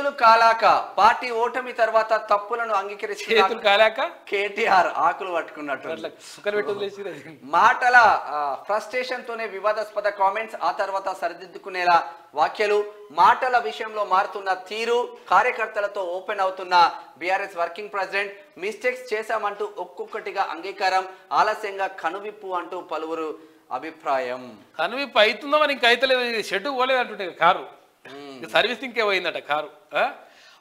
చేతులు కాలాక పార్టీ ఓటమి తర్వాత తప్పులను అంగీకరిస్తున్న కేటీఆర్ ఆకులు పట్టుకున్నట్టు మాటల ఫ్రస్ట్రేషన్ తోనే వివాదాస్పద కామెంట్స్, ఆ తర్వాత సరిదిద్దుకునేలా వ్యాఖ్యలు, మాటల విషయంలో మారుతున్న తీరు, కార్యకర్తలతో ఓపెన్ అవుతున్న బీఆర్ఎస్ వర్కింగ్ ప్రెసిడెంట్, మిస్టేక్స్ చేశామంటూ ఒక్కొక్కటిగా అంగీకారం, ఆలస్యంగా కనువిప్పు అంటూ పలువురు అభిప్రాయం. కనువిప్పు అవుతుందో మరి ఇంకా అయితలేదు, షెడ్డు పోలేదు అంటుంటే కారు సర్వీసింగ్కే పోయిందట కారు.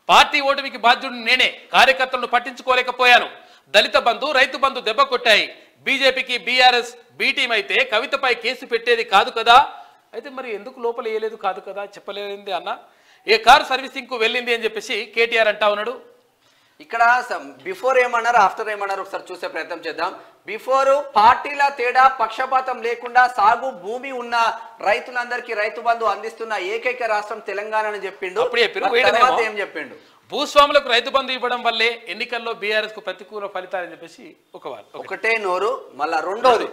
పార్టీ ఓటమికి బాధ్యుడు నేనే, కార్యకర్తలను పట్టించుకోలేకపోయాను, దళిత బంధు రైతు బంధు దెబ్బ కొట్టాయి, బీజేపీకి బీఆర్ఎస్ బి టీం అయితే కవితపై కేసు పెట్టేది కాదు కదా, అయితే మరి ఎందుకు లోపల వేయలేదు కాదు కదా చెప్పలేదండి అన్న. ఏ కారు సర్వీసింగ్ కు వెళ్ళింది అని చెప్పేసి కేటీఆర్ అంటా ఉన్నాడు. ఇక్కడ బిఫోర్ ఏమన్నారు ఆఫ్టర్ ఏమన్నారు ఒకసారి చూసే ప్రయత్నం చేద్దాం. బిఫోర్ పార్టీల తేడా పక్షపాతం లేకుండా సాగు భూమి ఉన్న రైతులందరికీ రైతు బంధు అందిస్తున్న ఏకైక రాష్ట్రం తెలంగాణ అని చెప్పిండు. ఏం చెప్పిండు? భూస్వాములకు రైతు బంధు ఇవ్వడం వల్లే ఎన్నికల్లో బీఆర్ఎస్ కు ప్రతికూల ఫలితాలని చెప్పేసి ఒకటే నోరు. మళ్ళా రెండోది,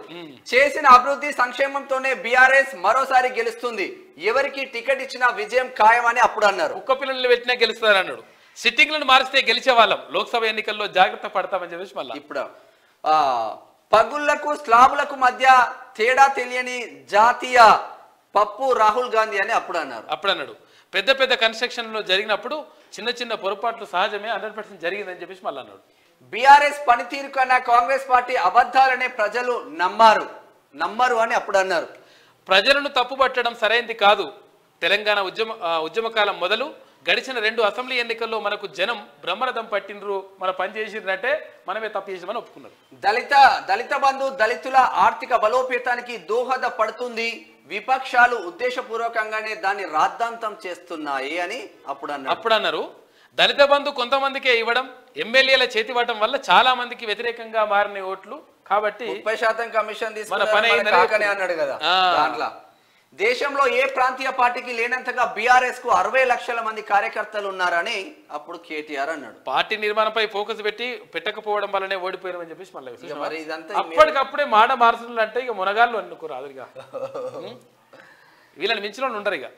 చేసిన అభివృద్ధి సంక్షేమంతోనే బీఆర్ఎస్ మరోసారి గెలుస్తుంది, ఎవరికి టికెట్ ఇచ్చినా విజయం ఖాయమని అప్పుడు అన్నారు. కుక్క పిల్లలు పెట్టినా గెలుస్తారు అన్నాడు. సిట్టింగ్లను మారిస్తే గెలిచే వాళ్ళం, లోక్సభ ఎన్నికల్లో జాగ్రత్త పడతామని చెప్పేసి మళ్ళీ ఇప్పుడు పగుళ్లకు స్లాబులకు మధ్య తేడా తెలియని జాతీయ పప్పు రాహుల్ గాంధీ అని అప్పుడు అన్నాడు. పెద్ద పెద్ద కన్స్ట్రక్షన్లో జరిగినప్పుడు చిన్న చిన్న పొరపాట్లు సహజమే, 100% జరిగిందని చెప్పేసి మళ్ళీ అన్నాడు. బీఆర్ఎస్ పనితీరు కన్నా కాంగ్రెస్ పార్టీ అబద్ధాలనే ప్రజలు నమ్మరు అని అప్పుడు అన్నారు. ప్రజలను తప్పుపట్టడం సరైంది కాదు, తెలంగాణ ఉద్యమకాలం మొదలు గడిచిన 2 అసెంబ్లీ ఎన్నికల్లో మనకు జనం బ్రహ్మరథం పట్టినరు, మన పని చేసిరంటే మనమే తప్పు చేసామని ఒప్పుకున్నారు. దళిత బంధు దళితుల ఆర్థిక బలోపేతానికి దోహద పడుతుంది, విపక్షాలు ఉద్దేశపూర్వకంగానే దాన్ని రాద్ధాంతం చేస్తున్నాయి అని అప్పుడు అన్నారు. దళిత బంధు కొంతమందికే ఇవ్వడం, ఎమ్మెల్యేల చేతివాటం వల్ల చాలా మందికి వ్యతిరేకంగా మారిన ఓట్లు, కాబట్టి 30% కమిషన్ తీసుకుని అన్నాడు కదా. దాంట్లో దేశంలో ఏ ప్రాంతీయ పార్టీకి లేనంతగా బీఆర్ఎస్ కు 60 లక్షల మంది కార్యకర్తలు ఉన్నారని అప్పుడు కేటీఆర్ అన్నాడు. పార్టీ నిర్మాణంపై ఫోకస్ పెట్టకపోవడం వల్లనే ఓడిపోయామని చెప్పేసి మళ్ళీ అప్పటికప్పుడే మాట మార్చులు అంటే ఇక మునగాళ్ళు అనుకోరాదు, ఇక వీళ్ళని మించిన వాళ్ళు ఉండరు ఇక.